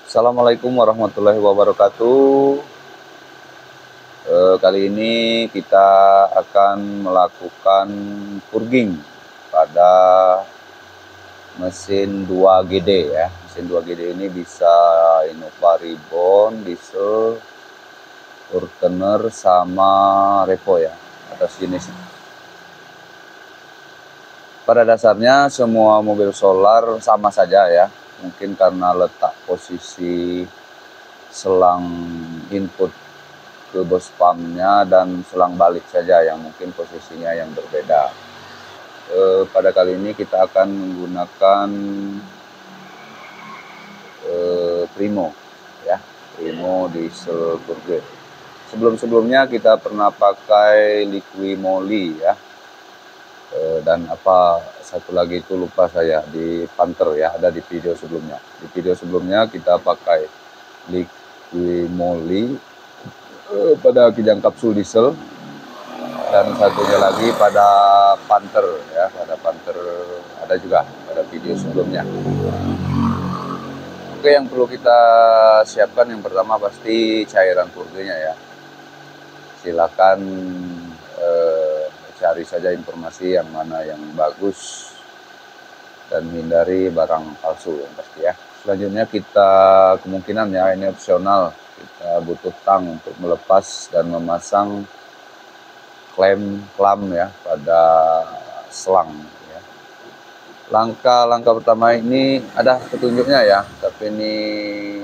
Assalamualaikum warahmatullahi wabarakatuh. Kali ini kita akan melakukan purging pada mesin 2GD ya. Mesin 2GD ini bisa Innova Reborn, diesel, Turkner sama Revo ya, atas jenisnya. Pada dasarnya semua mobil solar sama saja ya. Mungkin karena letak posisi selang input ke bus pumpnya dan selang balik saja yang mungkin posisinya yang berbeda. Pada kali ini kita akan menggunakan Primo ya, Primo diesel purge. Sebelumnya kita pernah pakai Liquimoli ya, dan apa satu lagi itu lupa saya, di Panther ya, ada di video sebelumnya. Di video sebelumnya kita pakai Liquimoli pada kijang kapsul diesel, dan satunya lagi pada Panther ya, pada Panther ada juga pada video sebelumnya. Oke, yang perlu kita siapkan yang pertama pasti cairan purgenya ya. Silakan cari saja informasi yang mana yang bagus dan hindari barang palsu yang pasti ya. Selanjutnya kita kemungkinan ya, ini opsional, kita butuh tang untuk melepas dan memasang klem ya pada selang ya. Langkah pertama ini ada petunjuknya ya, tapi ini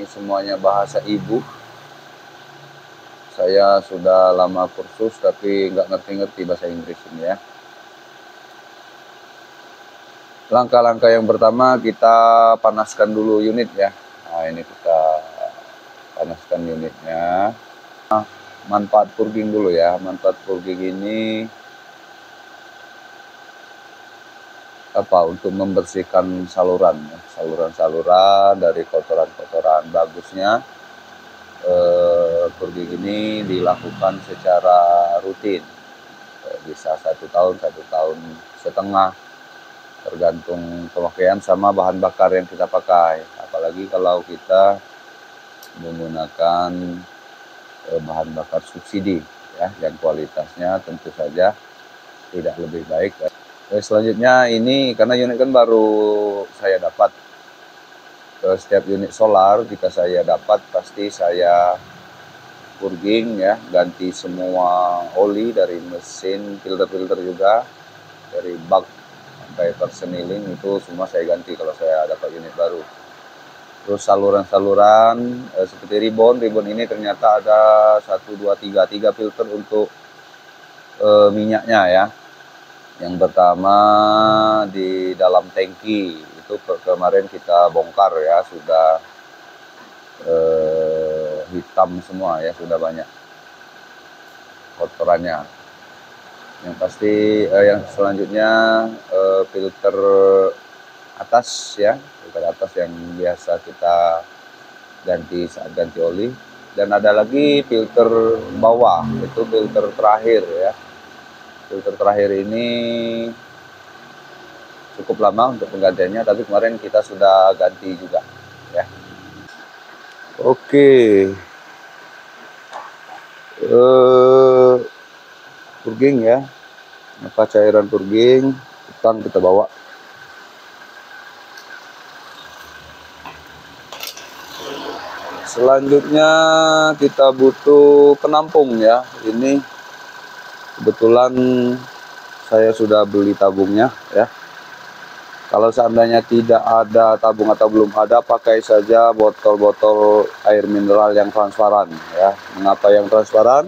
semuanya bahasa ibu. Saya sudah lama kursus tapi nggak ngerti bahasa Inggris ini ya. Langkah-langkah yang pertama kita panaskan dulu unit ya. Nah, ini kita panaskan unitnya. Manfaat purging dulu ya. Manfaat purging ini untuk membersihkan saluran dari kotoran-kotoran. Bagusnya purging ini dilakukan secara rutin, bisa 1 tahun, 1,5 tahun, tergantung pemakaian sama bahan bakar yang kita pakai. Apalagi kalau kita menggunakan bahan bakar subsidi ya, yang kualitasnya tentu saja tidak lebih baik. Selanjutnya ini karena unit kan baru saya dapat, setiap unit solar jika saya dapat pasti saya purging ya, ganti semua oli dari mesin, filter juga, dari bak sampai perseniling itu semua saya ganti kalau saya dapat unit baru. Terus saluran-saluran seperti ribbon ini ternyata ada 1, 2, 3 filter untuk minyaknya ya. Yang pertama di dalam tangki itu kemarin kita bongkar ya, sudah hitam semua ya, sudah banyak kotorannya. Yang pasti yang selanjutnya filter atas ya, filter atas yang biasa kita ganti saat ganti oli. Dan ada lagi filter bawah, itu filter terakhir ya. Filter terakhir ini cukup lama untuk penggantiannya, tapi kemarin kita sudah ganti juga ya. Oke, purging ya, apa cairan purging tang kita bawa. Selanjutnya kita butuh penampung ya. Ini kebetulan saya sudah beli tabungnya ya. Kalau seandainya tidak ada tabung atau belum ada, pakai saja botol-botol air mineral yang transparan ya. Mengapa yang transparan?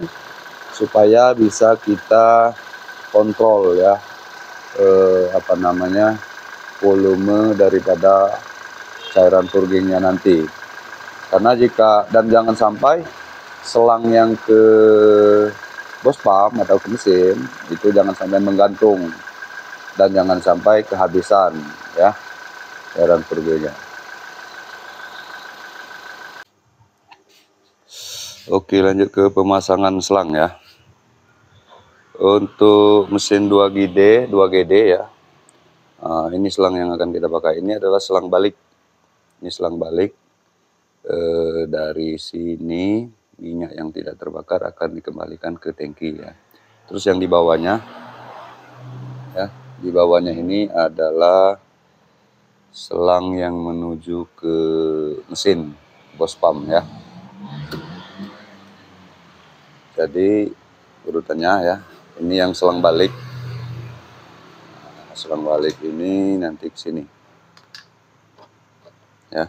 Supaya bisa kita kontrol ya, volume daripada cairan purgingnya nanti. Karena dan jangan sampai selang yang ke bos pump atau ke mesin itu jangan sampai menggantung, dan jangan sampai kehabisan ya cairan purgingnya. Oke, lanjut ke pemasangan selang ya. Untuk mesin 2GD ya, ini selang yang akan kita pakai. Ini adalah selang balik. Ini selang balik. Dari sini minyak yang tidak terbakar akan dikembalikan ke tangki ya. Terus yang di bawahnya ya, di bawahnya ini adalah selang yang menuju ke mesin bos pump ya. Jadi urutannya ya, ini yang selang balik. Nah, selang balik ini nanti ke sini ya.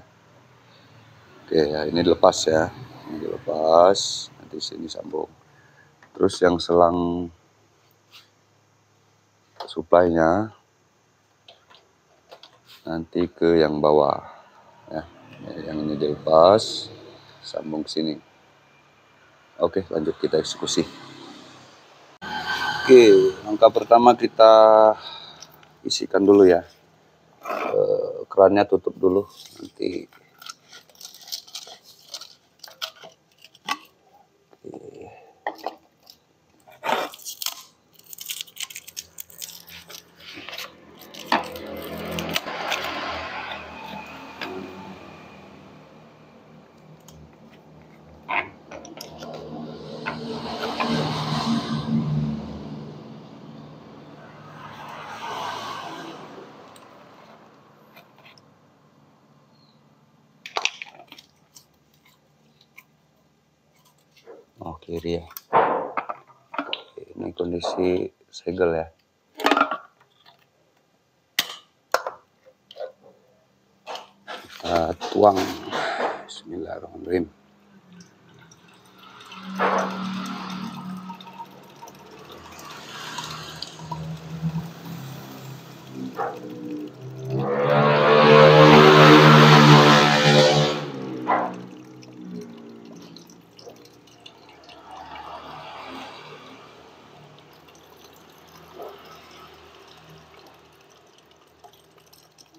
Oke ya, ini dilepas ya, ini dilepas, nanti sini sambung. Terus yang selang supply-nya nanti ke yang bawah ya. Yang ini dilepas, sambung ke sini. Oke, lanjut kita eksekusi. Oke, langkah pertama kita isikan dulu ya. Kerannya tutup dulu nanti. Oh, kiri ya. Ini kondisi segel ya. Kita tuang. Bismillahirrahmanirrahim.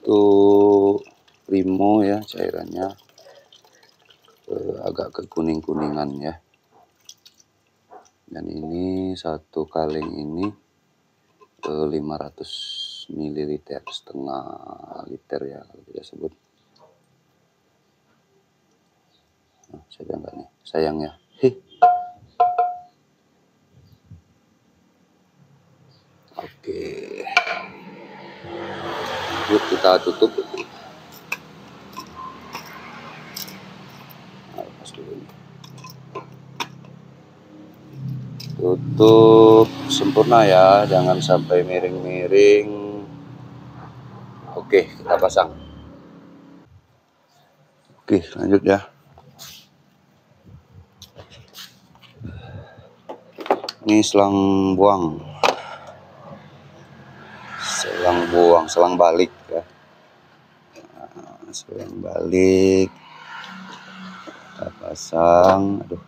Untuk primo ya, cairannya agak kekuning-kuningan ya. Dan ini satu kaleng ini 500 ml, setengah liter ya kalau kita sebut. Nah, saya enggak nih, sayang ya. Oke, yuk kita tutup. Nah, lepas dulu nih. Tutup sempurna ya, jangan sampai miring-miring. Oke, kita pasang. Oke, lanjut ya. Ini selang buang. Selang balik ya. Nah, selang balik. Kita pasang. Aduh.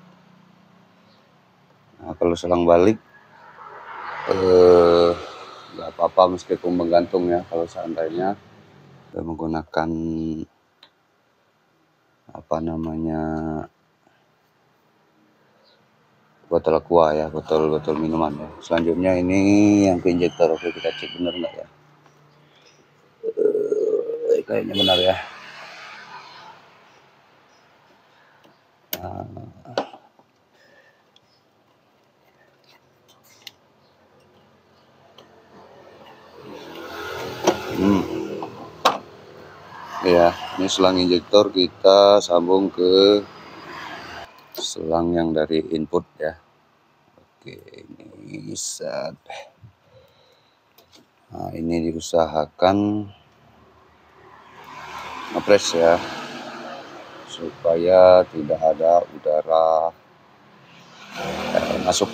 Nah, kalau selang balik nggak apa-apa meskipun menggantung ya. Kalau seandainya menggunakan apa namanya botol aqua ya, botol minuman ya. Selanjutnya ini yang ke injektor. Oke, kita cek benar nggak ya. Kayaknya benar ya. Ya, ini selang injektor kita sambung ke selang yang dari input ya. Oke, ini set. Nah, ini diusahakan ngepres ya, supaya tidak ada udara masuk.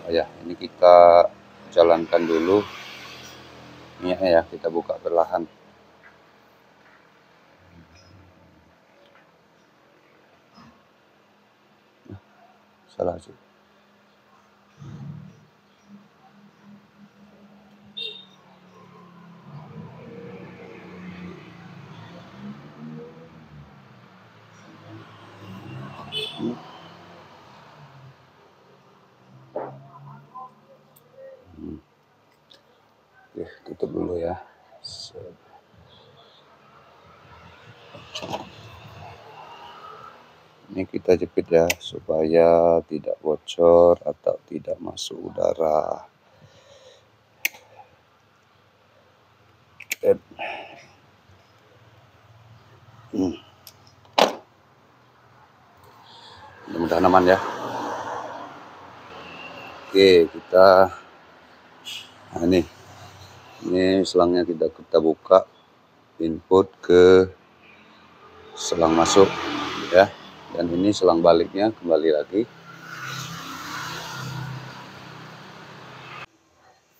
Oh ya, ini kita jalankan dulu minyaknya ya, kita buka perlahan. Salah sih. Oke, tutup dulu ya. Ini kita jepit ya supaya tidak bocor atau tidak masuk udara. Mudah-mudahan aman ya. Oke, ini selangnya kita buka, input ke selang masuk ya, dan ini selang baliknya kembali lagi.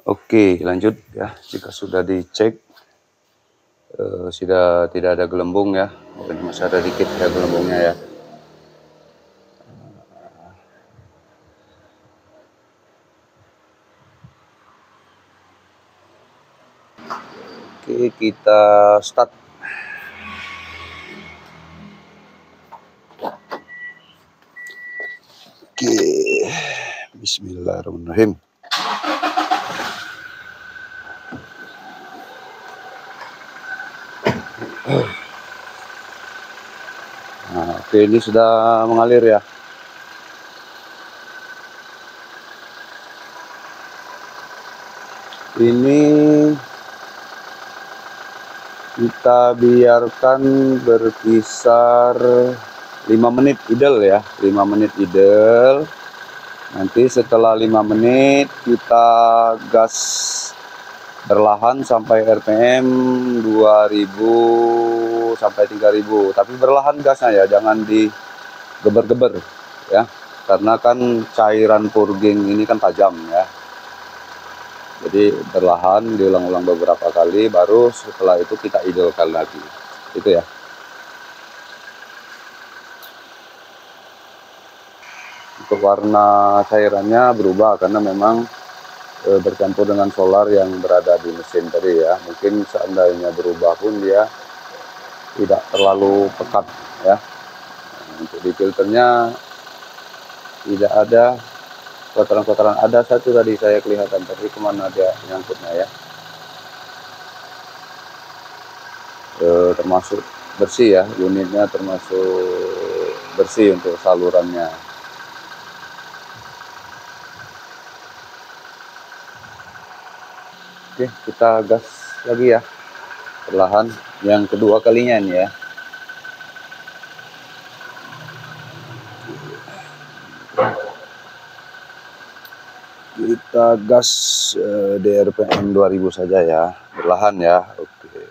Oke, lanjut ya. Jika sudah dicek sudah tidak ada gelembung ya, masih ada dikit ya gelembungnya ya. Oke, kita start. Oke, bismillahirrahmanirrahim. Nah, oke, ini sudah mengalir ya. Ini kita biarkan berkisar 5 menit idle ya, 5 menit idle. Nanti setelah 5 menit kita gas berlahan sampai RPM 2000 sampai 3000, tapi berlahan gasnya ya, jangan digeber-geber ya, karena kan cairan purging ini kan tajam ya. Jadi berlahan, diulang-ulang beberapa kali, baru setelah itu kita idlekan lagi. Itu ya. Untuk warna cairannya berubah karena memang bercampur dengan solar yang berada di mesin tadi ya. Mungkin seandainya berubah pun dia tidak terlalu pekat ya. Untuk di filternya tidak ada kotoran-kotoran. Ada satu tadi saya kelihatan, tapi kemana dia nyangkutnya ya. Termasuk bersih ya, unitnya termasuk bersih untuk salurannya. Oke, kita gas lagi ya, perlahan, yang kedua kalinya nih ya. Kita gas di RPM 2000 saja ya, perlahan ya. Oke.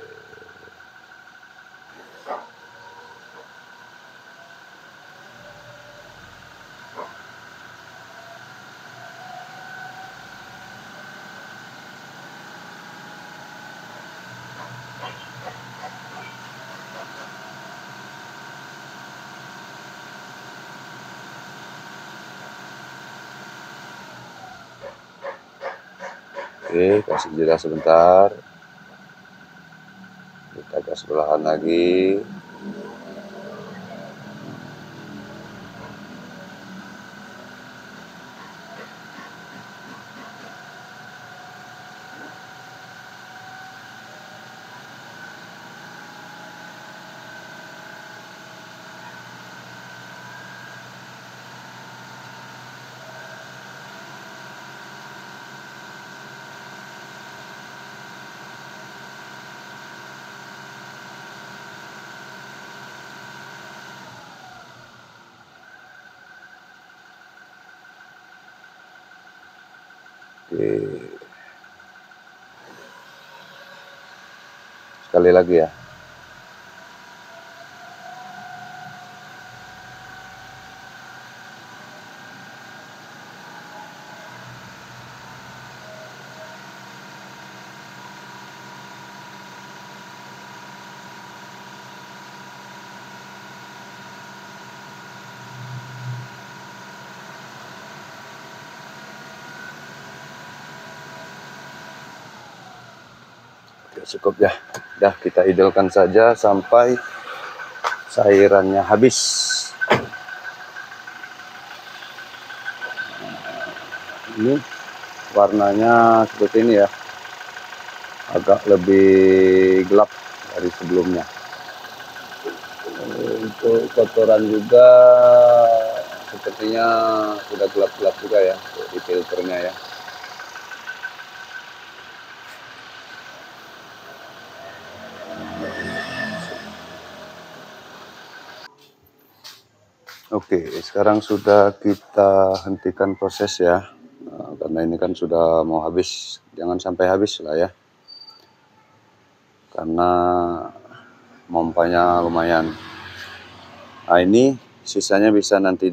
Oke, kasih jeda sebentar. Kita gas perlahan lagi. Oke. Sekali lagi ya. Cukup ya, udah kita idlekan saja sampai cairannya habis. Ini warnanya seperti ini ya, agak lebih gelap dari sebelumnya. Untuk kotoran juga sepertinya sudah gelap-gelap juga ya di filternya ya. Oke, sekarang sudah kita hentikan proses ya. Karena ini kan sudah mau habis, jangan sampai habis lah ya. Karena mompanya lumayan. Nah ini sisanya bisa nanti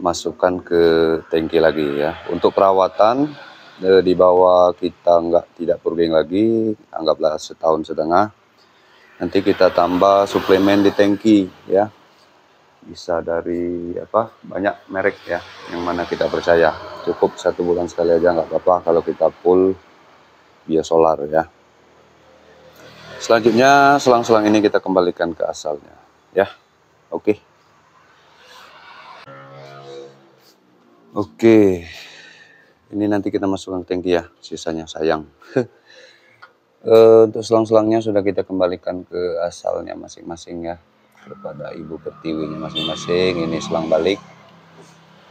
dimasukkan ke tangki lagi ya. Untuk perawatan di bawah kita tidak purging lagi, anggaplah setahun setengah. Nanti kita tambah suplemen di tangki ya. Bisa dari banyak merek ya, yang mana kita percaya. Cukup 1 bulan sekali aja nggak apa-apa kalau kita full biosolar ya. Selanjutnya selang-selang ini kita kembalikan ke asalnya ya. Oke. Ini nanti kita masukkan ke tangki ya, sisanya sayang. Untuk selang-selangnya sudah kita kembalikan ke asalnya masing-masing ya, kepada ibu pertiwinya masing-masing. Ini selang balik,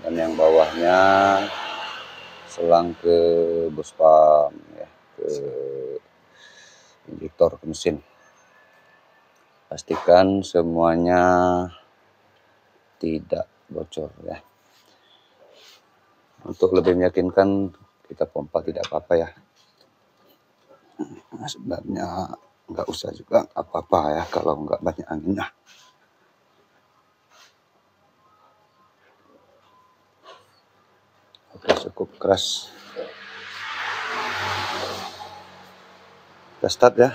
dan yang bawahnya selang ke bus pump ya, ke injektor, ke mesin. Pastikan semuanya tidak bocor ya. Untuk lebih meyakinkan, kita pompa tidak apa-apa ya. Nah, sebenarnya nggak usah juga apa-apa ya kalau nggak banyak anginnya. Oke, cukup keras. Kita start ya.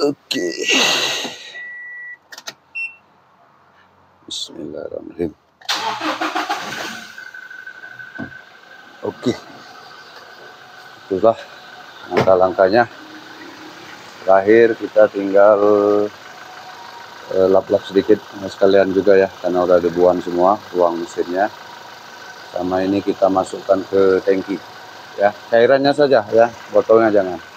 Oke. Bismillahirrahmanirrahim. Oke. Itulah langkah-langkahnya. Terakhir kita tinggal lap-lap sedikit sekalian juga ya, karena udah debuan semua ruang mesinnya. Sama ini kita masukkan ke tangki ya, cairannya saja ya, botolnya jangan.